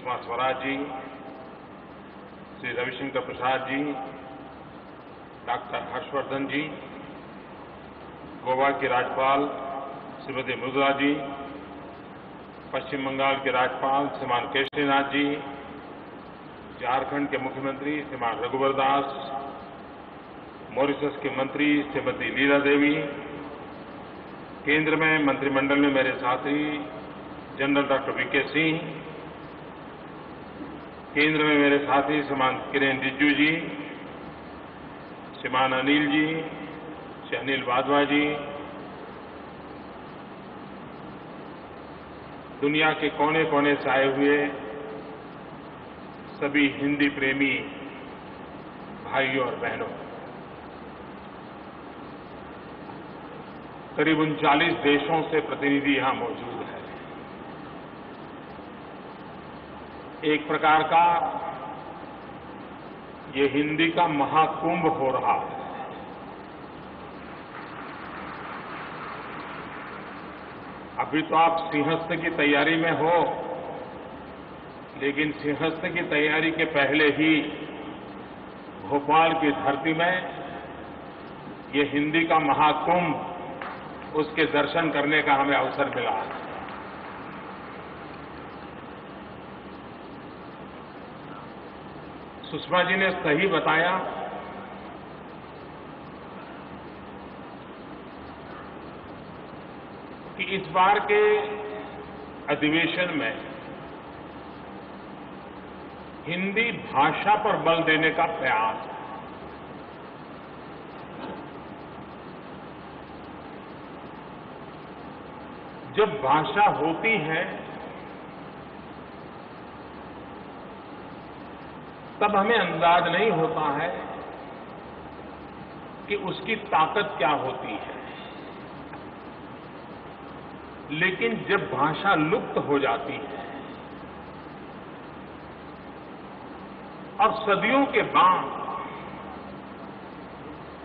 Sushma Swaraj ji, Shri Ravishankar Prasad ji, doctor Harshvardhan जी, गोवा के राज्यपाल श्रीमती मृदुला जी, पश्चिम बंगाल के राज्यपाल श्रीमान केशरीनाथ जी, झारखंड के मुख्यमंत्री श्रीमान रघुवर दास, मॉरिशस के मंत्री श्रीमती लीला देवी, केंद्र में मंत्रिमंडल में मेरे साथी जनरल डॉक्टर वीके सिंह, केंद्र में मेरे साथी श्रीमान किरेन रिजिजू जी, श्रीमान अनिल जी, श्री अनिल वाधवा जी, दुनिया के कोने कोने से आए हुए सभी हिंदी प्रेमी भाइयों और बहनों, करीब 39 देशों से प्रतिनिधि यहां मौजूद हैं। एक प्रकार का ये हिंदी का महाकुंभ हो रहा है। अभी तो आप सिंहस्थ की तैयारी में हो, लेकिन सिंहस्थ की तैयारी के पहले ही भोपाल की धरती में ये हिंदी का महाकुंभ, उसके दर्शन करने का हमें अवसर मिला है। सुषमा जी ने सही बताया कि इस बार के अधिवेशन में हिंदी भाषा पर बल देने का प्रयास है। जब भाषा होती है तब हमें अंदाज नहीं होता है कि उसकी ताकत क्या होती है, लेकिन जब भाषा लुप्त हो जाती है और सदियों के बाद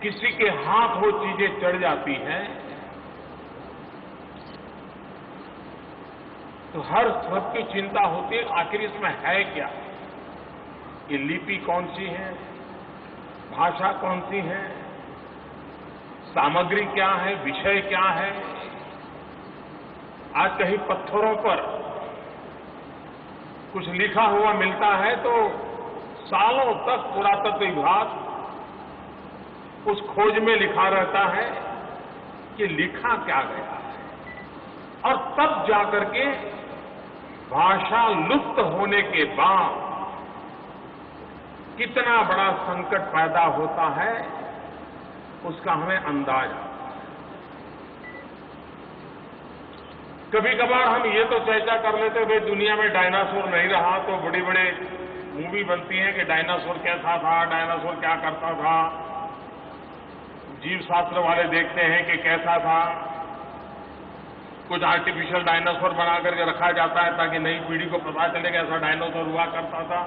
किसी के हाथ वो चीजें चढ़ जाती हैं, तो हर सबकी चिंता होती है आखिर इसमें है क्या, ये लिपि कौन सी है, भाषा कौन सी है, सामग्री क्या है, विषय क्या है। आज कहीं पत्थरों पर कुछ लिखा हुआ मिलता है तो सालों तक पुरातत्व विभाग उस खोज में लिखा रहता है कि लिखा क्या गया है, और तब जाकर के भाषा लुप्त होने के बाद कितना बड़ा संकट पैदा होता है उसका हमें अंदाज आता है। कभी कभार हम ये तो चर्चा कर लेते हैं, भाई दुनिया में डायनासोर नहीं रहा तो बड़ी बड़े मूवी बनती है कि डायनासोर कैसा था, डायनासोर क्या करता था, जीव शास्त्र वाले देखते हैं कि कैसा था। कुछ आर्टिफिशियल डायनासोर बना करके रखा जाता है ताकि नई पीढ़ी को पता चले कि ऐसा डायनासोर हुआ करता था।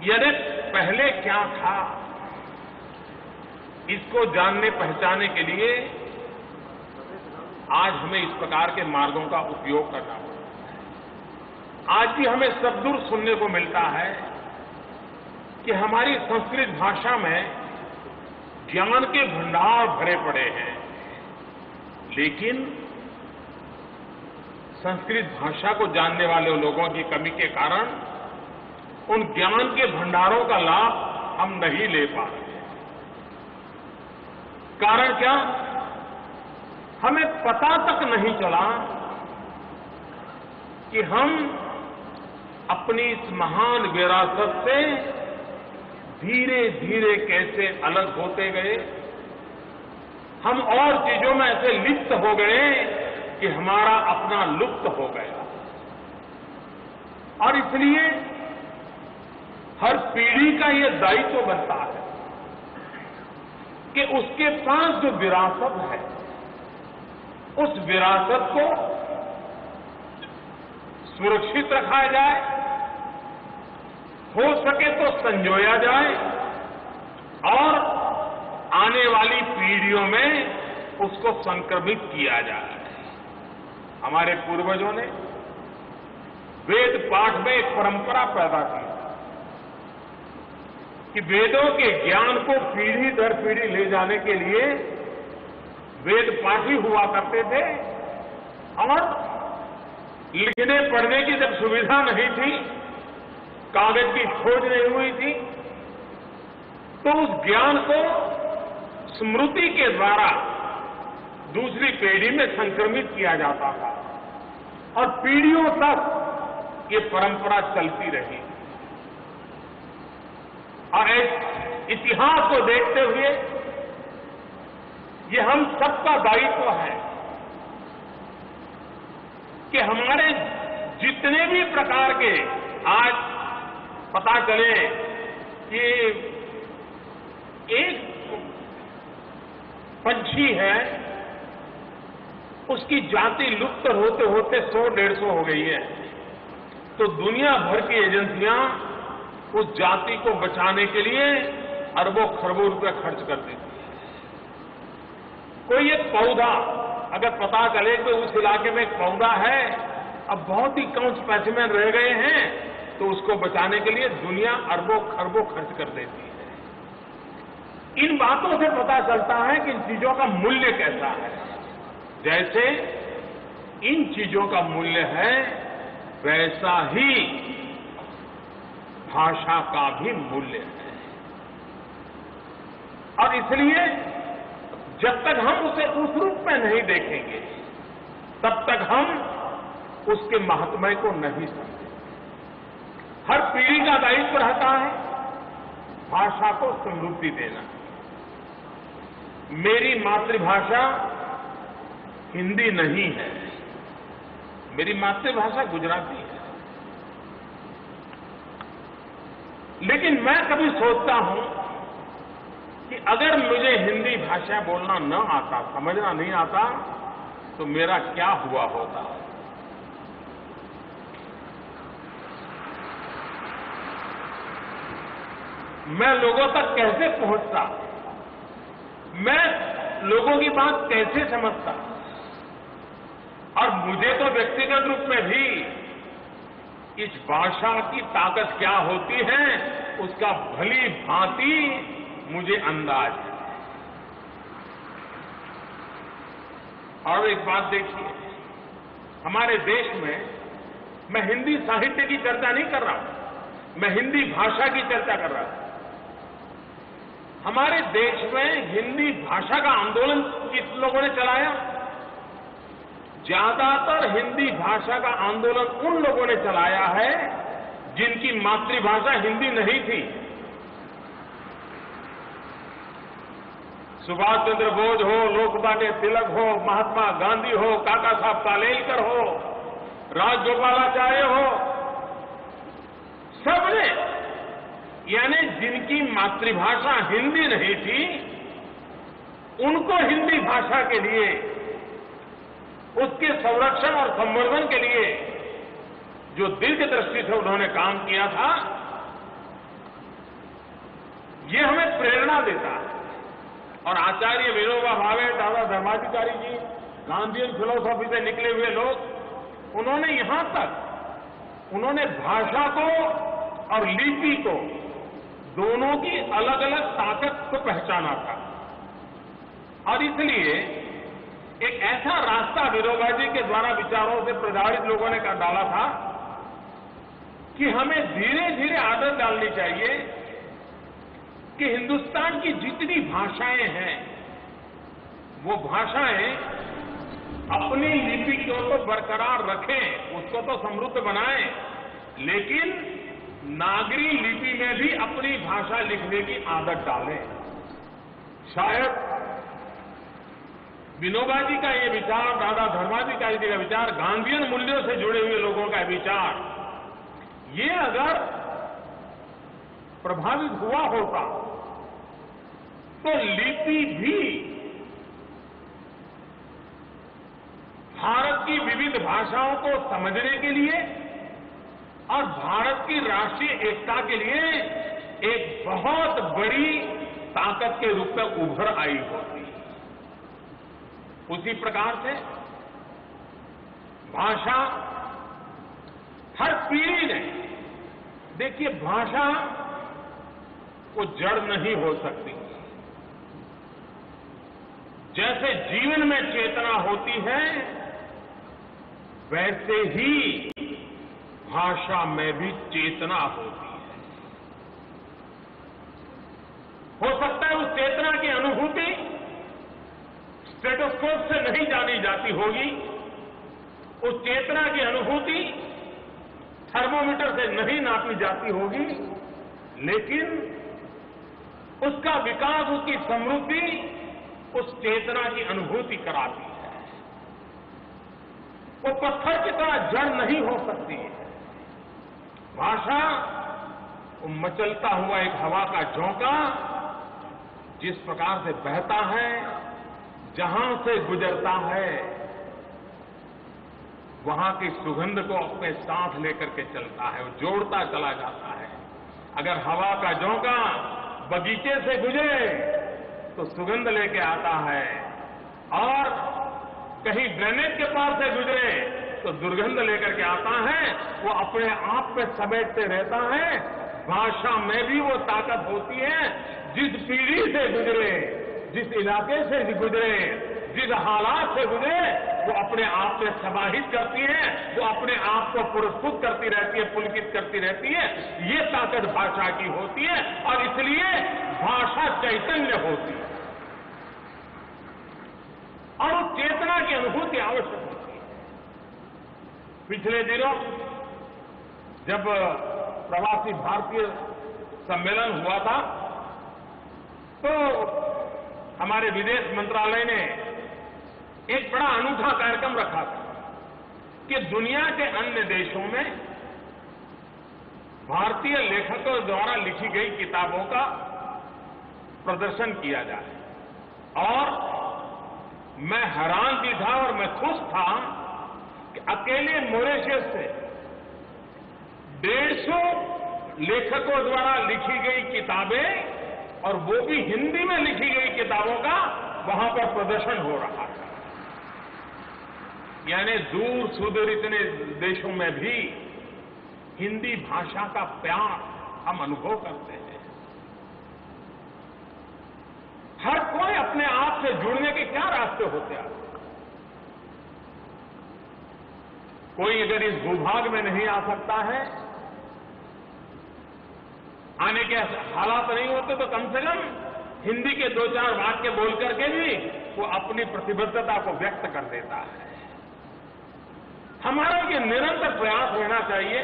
यानी पहले क्या था, इसको जानने पहचानने के लिए आज हमें इस प्रकार के मार्गों का उपयोग करना होगा। आज भी हमें सबदूर सुनने को मिलता है कि हमारी संस्कृत भाषा में ज्ञान के भंडार भरे पड़े हैं, लेकिन संस्कृत भाषा को जानने वाले लोगों की कमी के कारण उन ज्ञान के भंडारों का लाभ हम नहीं ले पा रहे। कारण क्या, हमें पता तक नहीं चला कि हम अपनी इस महान विरासत से धीरे धीरे कैसे अलग होते गए। हम और चीजों में ऐसे लिप्त हो गए कि हमारा अपना लुप्त हो गया। और इसलिए हर पीढ़ी का यह दायित्व बनता है कि उसके पास जो विरासत है उस विरासत को सुरक्षित रखा जाए, हो सके तो संजोया जाए और आने वाली पीढ़ियों में उसको संक्रमित किया जाए। हमारे पूर्वजों ने वेद पाठ में एक परंपरा पैदा की कि वेदों के ज्ञान को पीढ़ी दर पीढ़ी ले जाने के लिए वेद पाठी हुआ करते थे और लिखने पढ़ने की जब सुविधा नहीं थी, कागज की खोज नहीं हुई थी, तो उस ज्ञान को स्मृति के द्वारा दूसरी पीढ़ी में संक्रमित किया जाता था और पीढ़ियों तक ये परंपरा चलती रही। और इतिहास को देखते हुए ये हम सबका दायित्व है कि हमारे जितने भी प्रकार के आज पता चले कि एक पंछी है, उसकी जाति लुप्त होते होते 100-150 हो गई है, तो दुनिया भर की एजेंसियां उस जाति को बचाने के लिए अरबों खरबों रुपए खर्च कर देती है। कोई एक पौधा अगर पता चले कि उस इलाके में एक पौधा है, अब बहुत ही कम स्पेसिमेन रह गए हैं, तो उसको बचाने के लिए दुनिया अरबों खरबों खर्च कर देती है। इन बातों से पता चलता है कि इन चीजों का मूल्य कैसा है। जैसे इन चीजों का मूल्य है, वैसा ही भाषा का भी मूल्य है। और इसलिए जब तक हम उसे उस रूप में नहीं देखेंगे, तब तक हम उसके महात्म्य को नहीं समझेंगे। हर पीढ़ी का दायित्व रहता है भाषा को समृद्धि देना। मेरी मातृभाषा हिंदी नहीं है, मेरी मातृभाषा गुजराती है। लेकिन मैं कभी सोचता हूं कि अगर मुझे हिंदी भाषा बोलना न आता, समझना नहीं आता, तो मेरा क्या हुआ होता। मैं लोगों तक कैसे पहुंचता, मैं लोगों की बात कैसे समझता। और मुझे तो व्यक्तिगत रूप में भी इस भाषा की ताकत क्या होती है, उसका भली भांति मुझे अंदाज है। और एक बात देखिए, हमारे देश में, मैं हिंदी साहित्य की चर्चा नहीं कर रहा हूं, मैं हिंदी भाषा की चर्चा कर रहा हूं। हमारे देश में हिंदी भाषा का आंदोलन किस लोगों ने चलाया? ज्यादातर हिंदी भाषा का आंदोलन उन लोगों ने चलाया है जिनकी मातृभाषा हिंदी नहीं थी। सुभाष चंद्र बोस हो, लोकमान्य तिलक हो, महात्मा गांधी हो, काका साहब कालेलकर हो, राजगोपालाचार्य हो, सबने, यानी जिनकी मातृभाषा हिंदी नहीं थी, उनको हिंदी भाषा के लिए, उसके संरक्षण और संवर्धन के लिए जो दीर्घ दृष्टि से उन्होंने काम किया था, ये हमें प्रेरणा देता है। और आचार्य विनोबा भावे, दादा धर्माधिकारी जी, गांधीयन फिलोसॉफी से निकले हुए लोग, उन्होंने यहां तक उन्होंने भाषा को और लिपि को, दोनों की अलग अलग ताकत को पहचाना था। और इसलिए एक ऐसा रास्ता विनोबा जी के द्वारा विचारों से प्रभावित लोगों ने कर डाला था कि हमें धीरे धीरे आदत डालनी चाहिए कि हिंदुस्तान की जितनी भाषाएं हैं, वो भाषाएं अपनी लिपि को तो बरकरार रखें, उसको तो समृद्ध बनाएं, लेकिन नागरी लिपि में भी अपनी भाषा लिखने की आदत डालें। शायद विनोबा जी का ये विचार, दादा धर्माधिकारी जी का विचार, गांधीयन मूल्यों से जुड़े हुए लोगों का विचार, ये अगर प्रभावित हुआ होता तो लिपि भी भारत की विविध भाषाओं को समझने के लिए और भारत की राष्ट्रीय एकता के लिए एक बहुत बड़ी ताकत के रूप में उभर आई होती। उसी प्रकार से भाषा हर पीढ़ी ने, देखिए भाषा वो जड़ नहीं हो सकती। जैसे जीवन में चेतना होती है, वैसे ही भाषा में भी चेतना होती है। हो सकता है उस चेतना की अनुभूति स्टेथोस्कोप से नहीं जानी जाती होगी, उस चेतना की अनुभूति थर्मोमीटर से नहीं नापी जाती होगी, लेकिन उसका विकास, उसकी समृद्धि उस चेतना की अनुभूति कराती है। वो पत्थर की तरह जड़ नहीं हो सकती है। भाषा वो मचलता हुआ एक हवा का झोंका जिस प्रकार से बहता है, जहां से गुजरता है, वहां की सुगंध को अपने साथ लेकर के चलता है, वो जोड़ता चला जाता है। अगर हवा का झोंका बगीचे से गुजरे तो सुगंध लेके आता है, और कहीं ड्रेनेज के पास से गुजरे तो दुर्गंध लेकर के आता है। वो अपने आप में समेटते रहता है। भाषा में भी वो ताकत होती है। जिस पीढ़ी से गुजरे, जिस इलाके से गुजरे, जिस हालात से गुजरे, वो अपने आप में समाहित करती है, वो अपने आप को पुरस्कृत करती रहती है, पुलकित करती रहती है। ये ताकत भाषा की होती है, और इसलिए भाषा चैतन्य होती है, और उस चेतना की अनुभूति आवश्यक होती है। पिछले दिनों जब प्रवासी भारतीय सम्मेलन हुआ था, तो हमारे विदेश मंत्रालय ने एक बड़ा अनूठा कार्यक्रम रखा था कि दुनिया के अन्य देशों में भारतीय लेखकों द्वारा लिखी गई किताबों का प्रदर्शन किया जाए। और मैं हैरान भी था और मैं खुश था कि अकेले मॉरिशस से 150 लेखकों द्वारा लिखी गई किताबें, और वो भी हिंदी में लिखी गई किताबों का वहां पर प्रदर्शन हो रहा था। यानी दूर सुदूर इतने देशों में भी हिंदी भाषा का प्यार हम अनुभव करते हैं। हर कोई अपने आप से जुड़ने के क्या रास्ते होते हैं? कोई अगर इस भूभाग में नहीं आ सकता है, आने के हालात नहीं होते, तो कम से कम हिंदी के 2-4 वाक्य बोल करके भी वो अपनी प्रतिबद्धता को व्यक्त कर देता है। हमारा ये निरंतर प्रयास होना चाहिए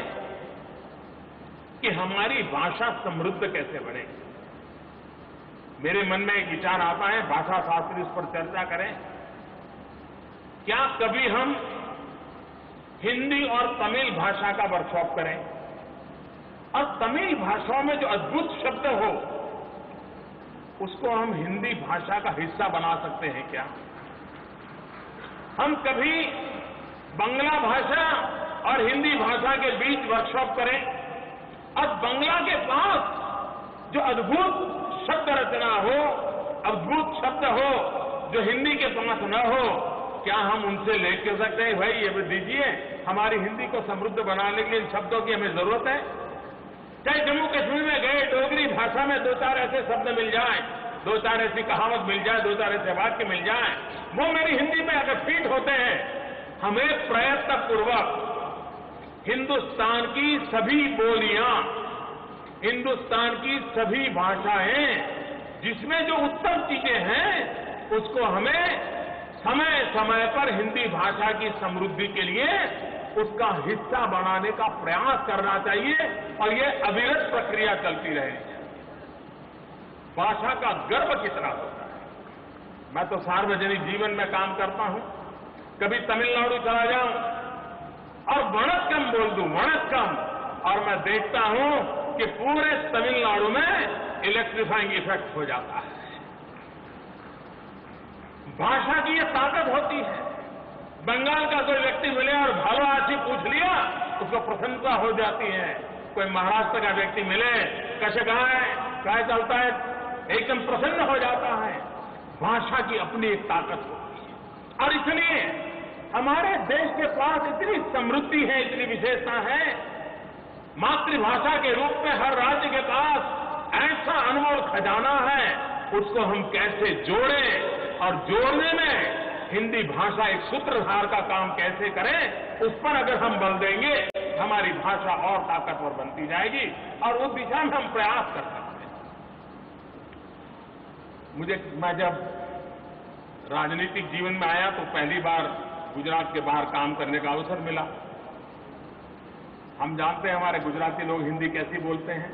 कि हमारी भाषा समृद्ध कैसे बने। मेरे मन में एक विचार आता है, भाषा शास्त्री इस पर चर्चा करें। क्या कभी हम हिंदी और तमिल भाषा का वर्कशॉप करें, और तमिल भाषाओं में जो अद्भुत शब्द हो उसको हम हिंदी भाषा का हिस्सा बना सकते हैं क्या? हम कभी बंगला भाषा और हिंदी भाषा के बीच वर्कशॉप करें, और बंगला के पास जो अद्भुत शब्द रचना हो, अद्भुत शब्द हो जो हिंदी के पास न हो, क्या हम उनसे ले कर सकते हैं, भाई ये दीजिए, हमारी हिंदी को समृद्ध बनाने के लिए इन शब्दों की हमें जरूरत है। चाहे जम्मू कश्मीर में गए, डोगरी भाषा में 2-4 ऐसे शब्द मिल जाएं, 2-4 ऐसी कहावत मिल जाए, 2-4 ऐसे वाक्य मिल जाएं, वो मेरी हिंदी में अगर फिट होते हैं, हमें प्रयत्नपूर्वक हिंदुस्तान की सभी बोलियां, हिंदुस्तान की सभी भाषाएं, जिसमें जो उत्तम चीजें हैं, उसको हमें समय समय पर हिंदी भाषा की समृद्धि के लिए उसका हिस्सा बनाने का प्रयास करना चाहिए, और ये अविरत प्रक्रिया चलती रहनी चाहिए। भाषा का गर्व कितना होता है। मैं तो सार्वजनिक जीवन में काम करता हूं, कभी तमिलनाडु चला जाऊं और वणक्कम बोल दूं, वणक्कम, और मैं देखता हूं कि पूरे तमिलनाडु में इलेक्ट्रीफाइंग इफेक्ट हो जाता है। भाषा की ये ताकत होती है। बंगाल का कोई व्यक्ति मिले और भालो आशी पूछ लिया, उसको प्रसन्नता हो जाती है। कोई महाराष्ट्र का व्यक्ति मिले, कैसे कहा है, क्या चलता है, एकदम प्रसन्न हो जाता है। भाषा की अपनी एक ताकत होती है, और इसलिए हमारे देश के पास इतनी समृद्धि है, इतनी विशेषता है मातृभाषा के रूप में हर राज्य के पास ऐसा अनमोल खजाना है, उसको हम कैसे जोड़ें और जोड़ने में हिंदी भाषा एक सूत्रधार का काम कैसे करें, उस पर अगर हम बल देंगे हमारी भाषा और ताकतवर बनती जाएगी और उस दिशा में हम प्रयास कर सकते हैं। मैं जब राजनीतिक जीवन में आया तो पहली बार गुजरात के बाहर काम करने का अवसर मिला। हम जानते हैं हमारे गुजराती लोग हिंदी कैसी बोलते हैं,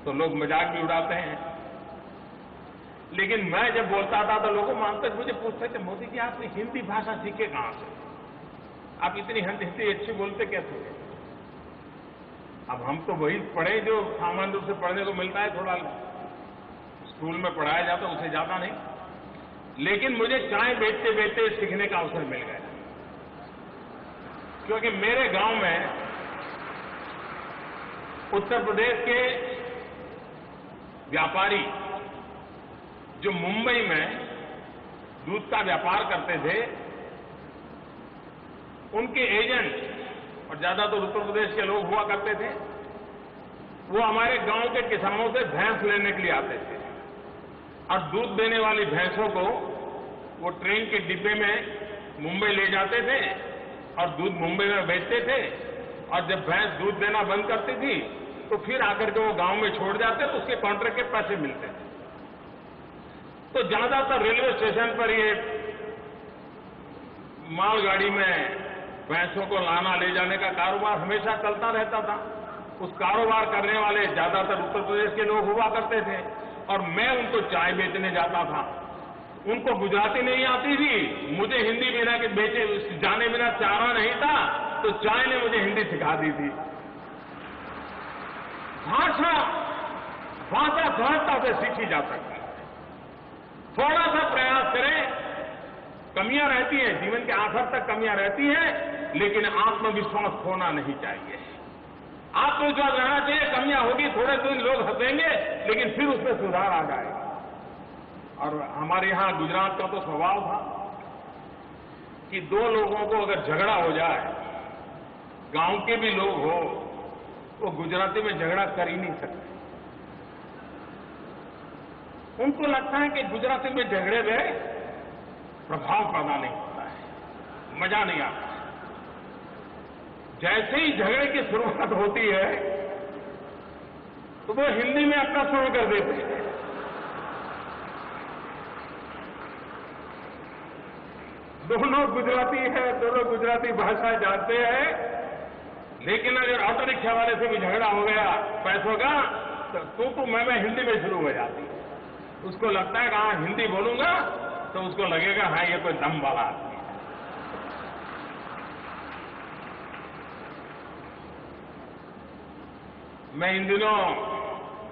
तो लोग मजाक भी उड़ाते हैं। लेकिन मैं जब बोलता था तो लोगों मानते मुझे पूछते थे, मोदी जी आप हिंदी भाषा सीखे कहां से, आप इतनी हिंदी अच्छी बोलते कैसे? अब हम तो वही पढ़े जो सामान्य रूप से पढ़ने को मिलता है, थोड़ा स्कूल में पढ़ाया जाता उसे ज्यादा नहीं। लेकिन मुझे चाय बेचते बेचते सीखने का अवसर मिल गया, क्योंकि मेरे गांव में उत्तर प्रदेश के व्यापारी जो मुंबई में दूध का व्यापार करते थे, उनके एजेंट और ज्यादातर उत्तर प्रदेश के लोग हुआ करते थे, वो हमारे गांव के किसानों से भैंस लेने के लिए आते थे और दूध देने वाली भैंसों को वो ट्रेन के डिब्बे में मुंबई ले जाते थे और दूध मुंबई में बेचते थे। और जब भैंस दूध देना बंद करती थी तो फिर आकर के वो गांव में छोड़ जाते तो उसके कॉन्ट्रैक्ट के पैसे मिलते थे। तो ज्यादातर रेलवे स्टेशन पर ये मालगाड़ी में भैंसों को लाना ले जाने का कारोबार हमेशा चलता रहता था। उस कारोबार करने वाले ज्यादातर उत्तर प्रदेश के लोग हुआ करते थे और मैं उनको चाय बेचने जाता था। उनको गुजराती नहीं आती थी, मुझे हिंदी बिना के बेचे जाने बिना चारा नहीं था, तो चाय ने मुझे हिंदी सिखा दी थी। भाषा सहजता से सीखी जा सकती है, थोड़ा सा प्रयास करें। कमियां रहती हैं, जीवन के आखिर तक कमियां रहती हैं, लेकिन आत्मविश्वास खोना नहीं चाहिए। आत्मविश्वास रहना चाहिए, कमियां होगी, थोड़े दिन लोग हंसेंगे, लेकिन फिर उसमें सुधार आ जाएगा। और हमारे यहां गुजरात का तो स्वभाव था कि दो लोगों को अगर झगड़ा हो जाए, गांव के भी लोग हो, वो गुजराती में झगड़ा कर ही नहीं सकते। उनको लगता है कि गुजराती में झगड़े में प्रभाव पैदा नहीं होता है, मजा नहीं आता। जैसे ही झगड़े की शुरुआत होती है तो वो हिंदी में अपना शुरू कर देते हैं। दोनों गुजराती है, दोनों गुजराती भाषा जानते हैं, लेकिन अगर ऑटो रिक्शा वाले से भी झगड़ा हो गया पैसों का तो तू मैं हिंदी में शुरू हो जाती है। उसको लगता है कि हाँ हिंदी बोलूंगा तो उसको लगेगा हाँ ये कोई दम वाला आदमी है। मैं इन दिनों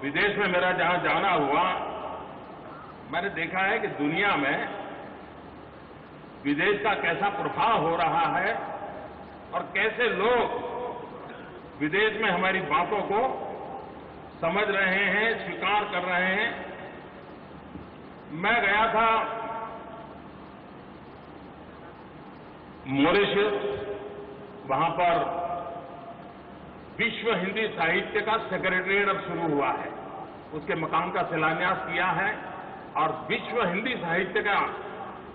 विदेश में मेरा जहां जाना हुआ, मैंने देखा है कि दुनिया में विदेश का कैसा प्रभाव हो रहा है और कैसे लोग विदेश में हमारी बातों को समझ रहे हैं, स्वीकार कर रहे हैं। मैं गया था मॉरिशस, वहां पर विश्व हिंदी साहित्य का सेक्रेटरिएट अब शुरू हुआ है, उसके मकाम का शिलान्यास किया है और विश्व हिंदी साहित्य का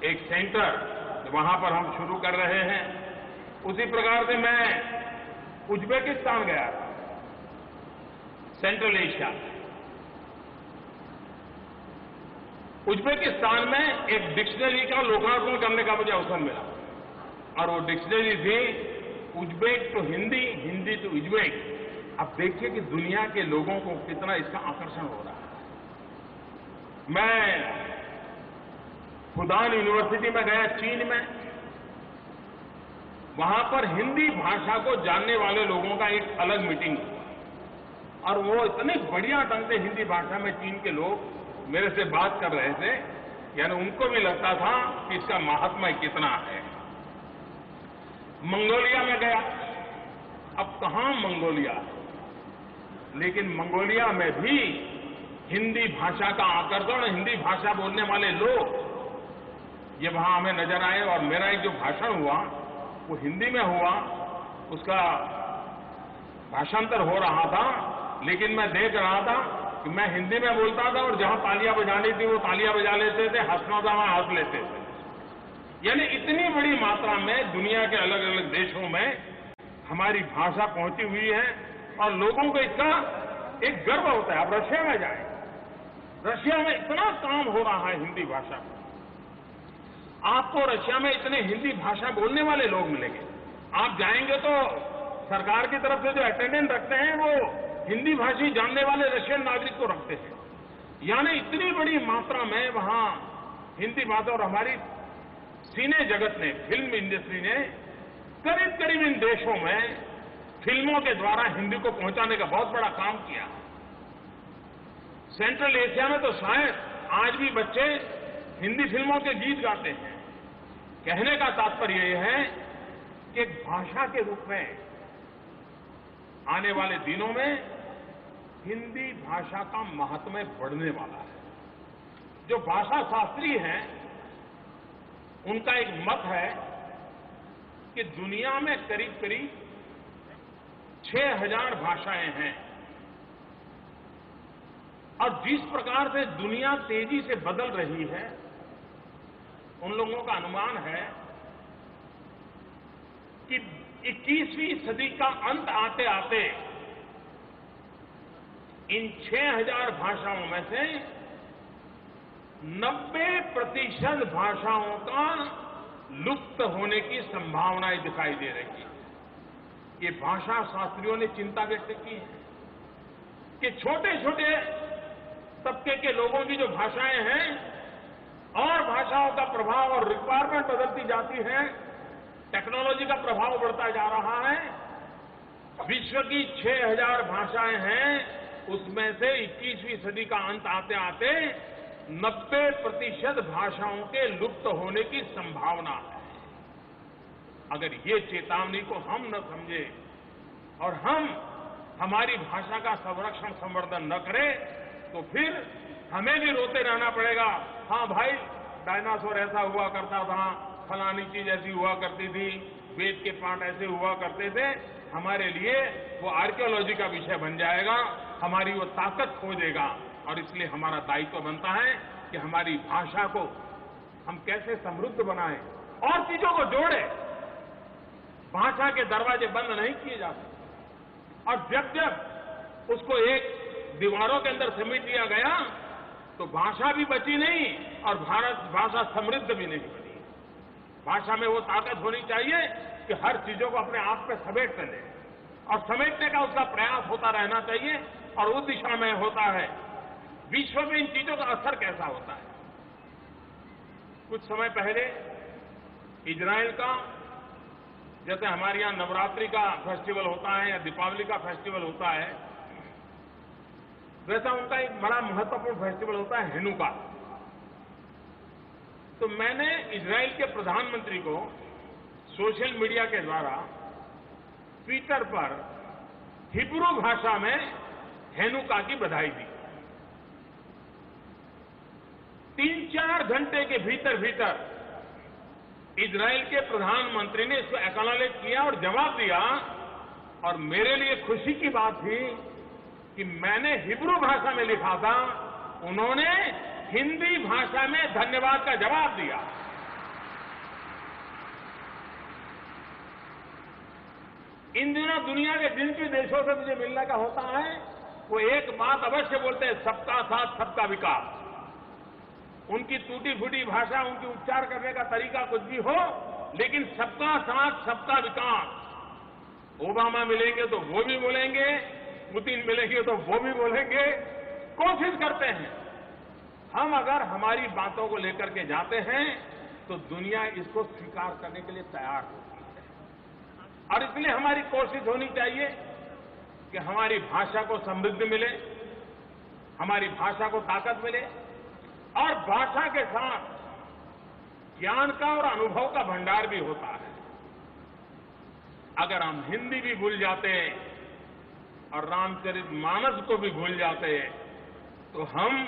एक सेंटर वहां पर हम शुरू कर रहे हैं। उसी प्रकार से मैं उज्बेकिस्तान गया था, सेंट्रल एशिया। उज्बेकिस्तान में एक डिक्शनरी का लोकार्पण करने का मुझे अवसर मिला और वो डिक्शनरी थी Uzbek to Hindi, Hindi to Uzbek. अब देखिए कि दुनिया के लोगों को कितना इसका आकर्षण हो रहा है। मैं फुदान यूनिवर्सिटी में गया चीन में, वहां पर हिंदी भाषा को जानने वाले लोगों का एक अलग मीटिंग हुआ और वो इतने बढ़िया ढंग से हिंदी भाषा में चीन के लोग मेरे से बात कर रहे थे, यानी उनको भी लगता था कि इसका महात्म्य कितना है। मंगोलिया में गया, अब कहां मंगोलिया, लेकिन मंगोलिया में भी हिंदी भाषा का आकर्षण, हिंदी भाषा बोलने वाले लोग ये वहां हमें नजर आए और मेरा एक जो भाषण हुआ वो हिंदी में हुआ, उसका भाषांतर हो रहा था, लेकिन मैं देख रहा था कि मैं हिंदी में बोलता था और जहां तालियां बजानी थी वो तालियां बजा लेते थे, हंसना था वहां हंस लेते थे। यानी इतनी बड़ी मात्रा में दुनिया के अलग अलग देशों में हमारी भाषा पहुंची हुई है और लोगों को इसका एक गर्व होता है। आप रशिया में जाएं, रशिया में इतना काम हो रहा है हिंदी भाषा पर। आपको रशिया में इतने हिंदी भाषा बोलने वाले लोग मिलेंगे। आप जाएंगे तो सरकार की तरफ से जो अटेंडेंट रखते हैं वो हिंदी भाषी जानने वाले रशियन नागरिक को रखते हैं। यानी इतनी बड़ी मात्रा में वहां हिंदी भाषा, और हमारी सिने जगत ने, फिल्म इंडस्ट्री ने करीब करीब इन देशों में फिल्मों के द्वारा हिंदी को पहुंचाने का बहुत बड़ा काम किया। सेंट्रल एशिया में तो शायद आज भी बच्चे हिंदी फिल्मों के गीत गाते हैं। कहने का तात्पर्य यह है कि एक भाषा के रूप में आने वाले दिनों में हिंदी भाषा का महत्व बढ़ने वाला है। जो भाषा शास्त्री हैं उनका एक मत है कि दुनिया में करीब करीब 6000 भाषाएं हैं और जिस प्रकार से दुनिया तेजी से बदल रही है, उन लोगों का अनुमान है कि 21वीं सदी का अंत आते आते इन 6000 भाषाओं में से 90% भाषाओं का लुप्त होने की संभावनाएं दिखाई दे रही है। ये भाषा शास्त्रियों ने चिंता व्यक्त की है कि छोटे छोटे तबके के लोगों की जो भाषाएं हैं और भाषाओं का प्रभाव और रिक्वायरमेंट बदलती जाती है, टेक्नोलॉजी का प्रभाव बढ़ता जा रहा है। विश्व की 6000 भाषाएं हैं, उसमें से 21वीं सदी का अंत आते आते 90% भाषाओं के लुप्त होने की संभावना है। अगर ये चेतावनी को हम न समझे और हम हमारी भाषा का संरक्षण संवर्धन न करें तो फिर हमें भी रोते रहना पड़ेगा। हाँ भाई, डायनासोर ऐसा हुआ करता था, फलानी चीज ऐसी हुआ करती थी, वेद के पाठ ऐसे हुआ करते थे। हमारे लिए वो आर्कियोलॉजी का विषय बन जाएगा, हमारी वो ताकत खो देगा। और इसलिए हमारा दायित्व बनता है कि हमारी भाषा को हम कैसे समृद्ध बनाएं और चीजों को जोड़ें। भाषा के दरवाजे बंद नहीं किए जा सकते और जब जब उसको एक दीवारों के अंदर समेट दिया गया तो भाषा भी बची नहीं और भाषा समृद्ध भी नहीं बनी। भाषा में वो ताकत होनी चाहिए कि हर चीजों को अपने आप में समेट ले और समेटने का उसका प्रयास होता रहना चाहिए और उस दिशा में होता है। विश्व में इन चीजों का असर कैसा होता है? कुछ समय पहले इजराइल का, जैसे हमारे यहां नवरात्रि का फेस्टिवल होता है या दीपावली का फेस्टिवल होता है, वैसा उनका एक बड़ा महत्वपूर्ण फेस्टिवल होता है हेनुका। तो मैंने इजराइल के प्रधानमंत्री को सोशल मीडिया के द्वारा ट्विटर पर हिब्रू भाषा में हेनुका की बधाई दी। 3-4 घंटे के भीतर भीतर इजराइल के प्रधानमंत्री ने इसको एक्नॉलेज किया और जवाब दिया। और मेरे लिए खुशी की बात थी कि मैंने हिब्रू भाषा में लिखा था, उन्होंने हिंदी भाषा में धन्यवाद का जवाब दिया। इन दिनों दुनिया के जिन भी देशों से मुझे मिलने का होता है, वो एक बात अवश्य बोलते हैं, सबका साथ सबका विकास। उनकी टूटी फूटी भाषा, उनकी उच्चार करने का तरीका कुछ भी हो, लेकिन सबका साथ सबका विकास। ओबामा मिलेंगे तो वो भी बोलेंगे, पुतिन मिलेंगे तो वो भी बोलेंगे, कोशिश करते हैं। हम अगर हमारी बातों को लेकर के जाते हैं तो दुनिया इसको स्वीकार करने के लिए तैयार होती है। और इसलिए हमारी कोशिश होनी चाहिए कि हमारी भाषा को समृद्धि मिले, हमारी भाषा को ताकत मिले और भाषा के साथ ज्ञान का और अनुभव का भंडार भी होता है। अगर हम हिंदी भी भूल जाते और रामचरितमानस को भी भूल जाते तो हम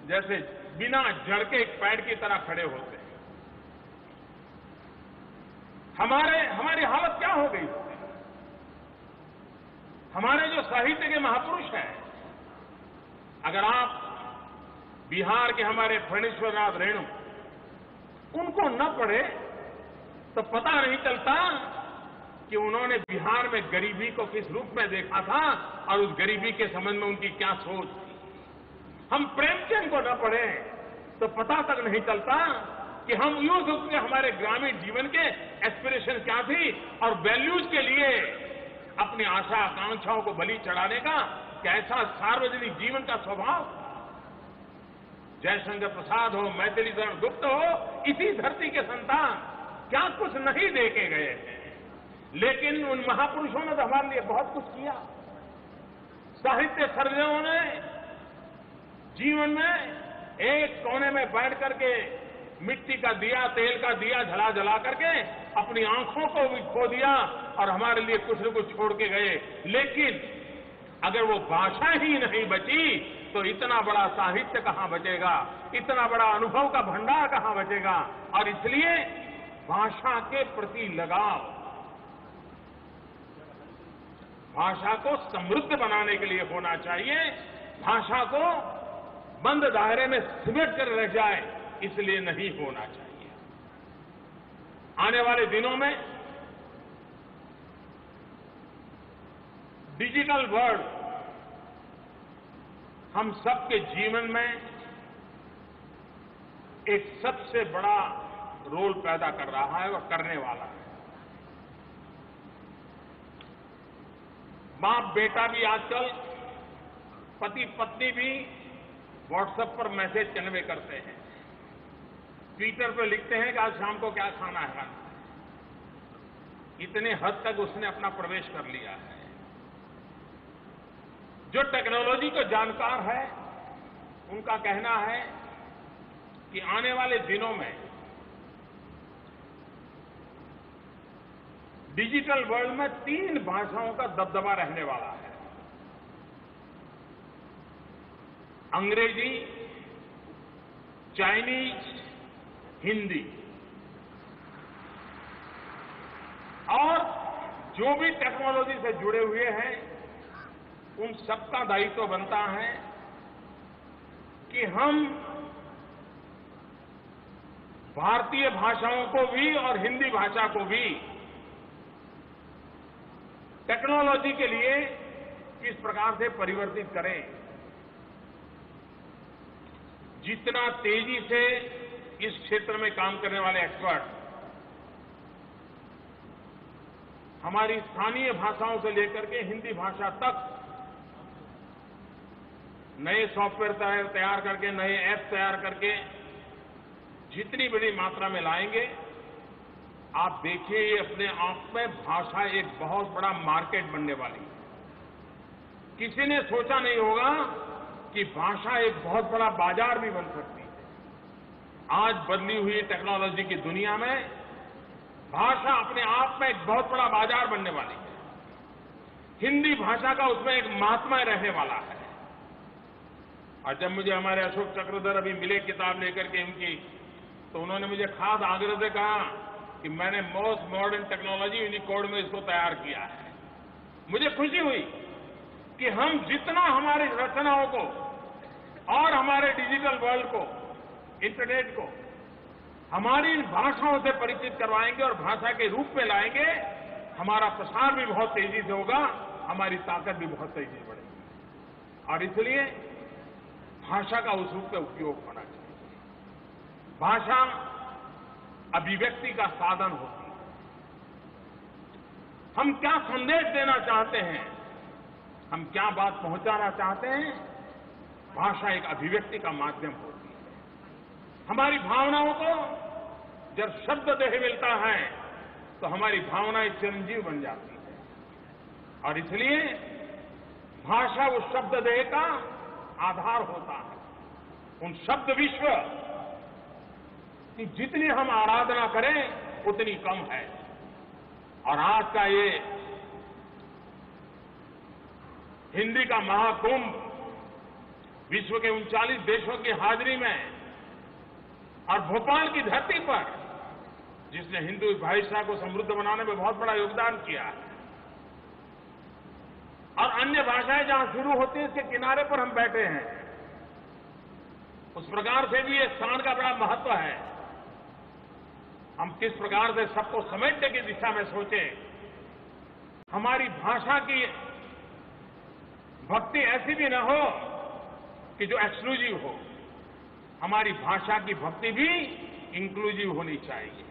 जैसे बिना जड़ के एक पेड़ की तरह खड़े होते। हमारी हालत क्या हो गई? साहित्य के महापुरुष हैं। अगर आप बिहार के हमारे फणीश्वर नाथ रेणु उनको न पढ़े तो पता नहीं चलता कि उन्होंने बिहार में गरीबी को किस रूप में देखा था और उस गरीबी के संबंध में उनकी क्या सोच थी। हम प्रेमचंद को न पढ़े तो पता तक नहीं चलता कि हम यूं सोचते हमारे ग्रामीण जीवन के एस्पिरेशन क्या थी और वैल्यूज के लिए अपनी आशा आकांक्षाओं को बलि चढ़ाने का कैसा सार्वजनिक जीवन का स्वभाव। जयशंकर प्रसाद हो, मैथिली शरण गुप्त हो, इसी धरती के संतान क्या कुछ नहीं देखे गए हैं, लेकिन उन महापुरुषों ने तो हमारे लिए बहुत कुछ किया। साहित्य सर्जकों ने जीवन में एक कोने में बैठ करके मिट्टी का दिया, तेल का दिया जला जला करके अपनी आंखों को भी खो दिया और हमारे लिए कुछ न कुछ छोड़ के गए। लेकिन अगर वो भाषा ही नहीं बची तो इतना बड़ा साहित्य कहां बचेगा, इतना बड़ा अनुभव का भंडार कहां बचेगा। और इसलिए भाषा के प्रति लगाव, भाषा को समृद्ध बनाने के लिए होना चाहिए। भाषा को बंद दायरे में सिमट कर रह जाए इसलिए नहीं होना चाहिए। आने वाले दिनों में डिजिटल वर्ल्ड हम सबके जीवन में एक सबसे बड़ा रोल पैदा कर रहा है और करने वाला है। बाप बेटा भी आजकल, पति पत्नी भी व्हाट्सएप पर मैसेज कन्वे करते हैं, ट्विटर पर लिखते हैं कि आज शाम को क्या खाना है। इतने हद तक उसने अपना प्रवेश कर लिया है। जो टेक्नोलॉजी को जानकार है उनका कहना है कि आने वाले दिनों में डिजिटल वर्ल्ड में 3 भाषाओं का दबदबा रहने वाला है। अंग्रेजी, चाइनीज, हिंदी। और जो भी टेक्नोलॉजी से जुड़े हुए हैं उन सबका दायित्व बनता है कि हम भारतीय भाषाओं को भी और हिंदी भाषा को भी टेक्नोलॉजी के लिए किस प्रकार से परिवर्तित करें। जितना तेजी से इस क्षेत्र में काम करने वाले एक्सपर्ट हमारी स्थानीय भाषाओं से लेकर के हिंदी भाषा तक नए सॉफ्टवेयर तैयार करके, नए ऐप तैयार करके जितनी बड़ी मात्रा में लाएंगे, आप देखिए ये अपने आप में भाषा एक बहुत बड़ा मार्केट बनने वाली है। किसी ने सोचा नहीं होगा कि भाषा एक बहुत बड़ा बाजार भी बन सकती है। आज बदली हुई टेक्नोलॉजी की दुनिया में भाषा अपने आप में एक बहुत बड़ा बाजार बनने वाली है। हिंदी भाषा का उसमें एक महात्मा रहने वाला है। और जब मुझे हमारे अशोक चक्रधर अभी मिले किताब लेकर के उनकी, तो उन्होंने मुझे खास आग्रह से कहा कि मैंने मोस्ट मॉडर्न टेक्नोलॉजी यूनिकोड में इसको तैयार किया है। मुझे खुशी हुई कि हम जितना हमारी रचनाओं को और हमारे डिजिटल वर्ल्ड को, इंटरनेट को हमारी भाषाओं से परिचित करवाएंगे और भाषा के रूप में लाएंगे, हमारा प्रसार भी बहुत तेजी से होगा, हमारी ताकत भी बहुत तेजी से बढ़ेगी। और इसलिए भाषा का उस रूप में उपयोग होना चाहिए। भाषा अभिव्यक्ति का साधन होती है। हम क्या संदेश देना चाहते हैं, हम क्या बात पहुंचाना चाहते हैं, भाषा एक अभिव्यक्ति का माध्यम होती है। हमारी भावनाओं को जब शब्द देह मिलता है तो हमारी भावनाएं चिरंजीव बन जाती है। और इसलिए भाषा उस शब्द देह का आधार होता है। उन शब्द विश्व कि जितनी हम आराधना करें उतनी कम है। और आज का ये हिंदी का महाकुंभ विश्व के 39 देशों की हाजिरी में और भोपाल की धरती पर, जिसने हिंदू भाषा को समृद्ध बनाने में बहुत बड़ा योगदान किया है, और अन्य भाषाएं जहां शुरू होती हैं, इसके किनारे पर हम बैठे हैं। उस प्रकार से भी ये स्थान का बड़ा महत्व है। हम किस प्रकार से सबको समेटने की दिशा में सोचें। हमारी भाषा की भक्ति ऐसी भी न हो कि जो एक्सक्लूसिव हो। हमारी भाषा की भक्ति भी इंक्लूसिव होनी चाहिए,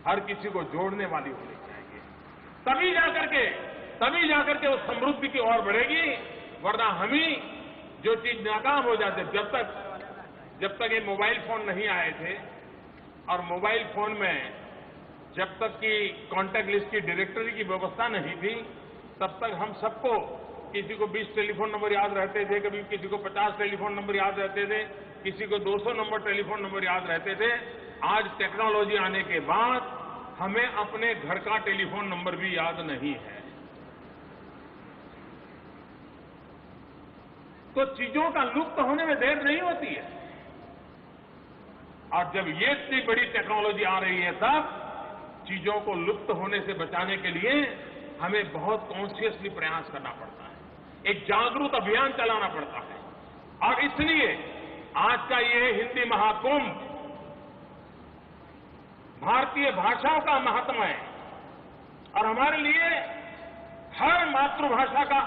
हर किसी को जोड़ने वाली होनी चाहिए। तभी जाकर के वो समृद्धि की ओर बढ़ेगी। वरना हम ही जो चीज नाकाम हो जाते, जब तक ये मोबाइल फोन नहीं आए थे और मोबाइल फोन में जब तक कि कॉन्टैक्ट लिस्ट की डायरेक्टरी की व्यवस्था नहीं थी, तब तक हम सबको, किसी को 20 टेलीफोन नंबर याद रहते थे, कभी किसी को 50 टेलीफोन नंबर याद रहते थे, किसी को 200 नंबर टेलीफोन नंबर याद रहते थे। आज टेक्नोलॉजी आने के बाद हमें अपने घर का टेलीफोन नंबर भी याद नहीं है। तो चीजों का लुप्त होने में देर नहीं होती है। और जब ये इतनी बड़ी टेक्नोलॉजी आ रही है, तब चीजों को लुप्त होने से बचाने के लिए हमें बहुत कॉन्शियसली प्रयास करना पड़ता है, एक जागरूक अभियान चलाना पड़ता है। और इसलिए आज का ये हिंदी महाकुंभ भारतीय भाषाओं का महात्मा है और हमारे लिए हर मातृभाषा का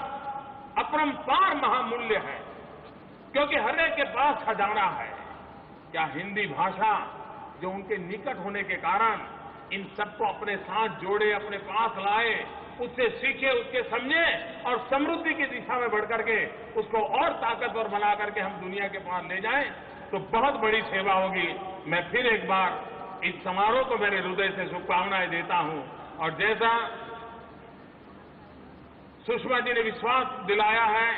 अपरंपार महामूल्य है, क्योंकि हर एक के पास खजाना है। क्या हिंदी भाषा जो उनके निकट होने के कारण इन सबको अपने साथ जोड़े, अपने पास लाए, उससे सीखे, उसके समझे और समृद्धि की दिशा में बढ़ करके उसको और ताकतवर बना करके हम दुनिया के पास ले जाएं, तो बहुत बड़ी सेवा होगी। मैं फिर एक बार इस समारोह को मेरे हृदय से शुभकामनाएं देता हूं। और जैसा सुषमा जी ने विश्वास दिलाया है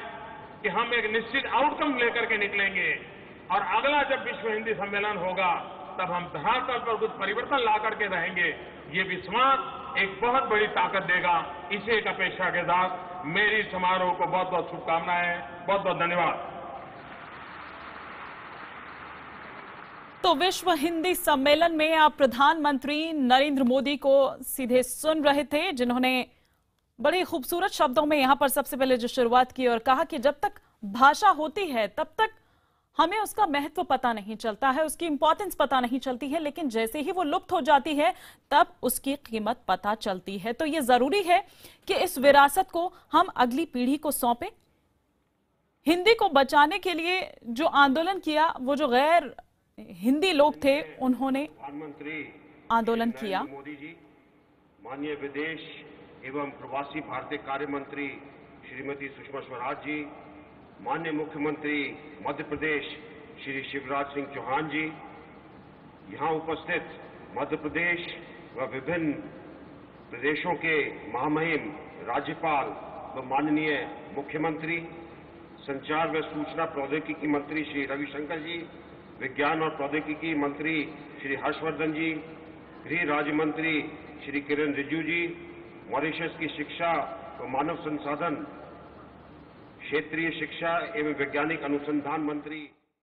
कि हम एक निश्चित आउटकम लेकर के निकलेंगे और अगला जब विश्व हिंदी सम्मेलन होगा, तब हम धरातल पर कुछ परिवर्तन ला करके रहेंगे। ये विश्वास एक बहुत बड़ी ताकत देगा। इसी एक अपेक्षा के साथ मेरी समारोह को बहुत बहुत शुभकामनाएं, बहुत बहुत धन्यवाद। तो विश्व हिंदी सम्मेलन में आप प्रधानमंत्री नरेंद्र मोदी को सीधे सुन रहे थे, जिन्होंने बड़े खूबसूरत शब्दों में यहां पर सबसे पहले जो शुरुआत की और कहा कि जब तक भाषा होती है तब तक हमें उसका महत्व पता नहीं चलता है, उसकी इंपॉर्टेंस पता नहीं चलती है, लेकिन जैसे ही वो लुप्त हो जाती है तब उसकी कीमत पता चलती है। तो ये जरूरी है कि इस विरासत को हम अगली पीढ़ी को सौंपें। हिंदी को बचाने के लिए जो आंदोलन किया, वो जो गैर हिंदी लोग थे, उन्होंने आंदोलन किया। मोदी जी, माननीय विदेश एवं प्रवासी भारतीय कार्य मंत्री श्रीमती सुषमा स्वराज जी, माननीय मुख्यमंत्री मध्य प्रदेश श्री शिवराज सिंह चौहान जी, यहां उपस्थित मध्य प्रदेश व विभिन्न प्रदेशों के महामहिम राज्यपाल व माननीय मुख्यमंत्री, संचार व सूचना प्रौद्योगिकी मंत्री श्री रविशंकर जी, विज्ञान और प्रौद्योगिकी मंत्री श्री हर्षवर्धन जी, गृह राज्य मंत्री श्री किरण रिजिजू जी, मॉरिशस की शिक्षा व मानव संसाधन क्षेत्रीय शिक्षा एवं वैज्ञानिक अनुसंधान मंत्री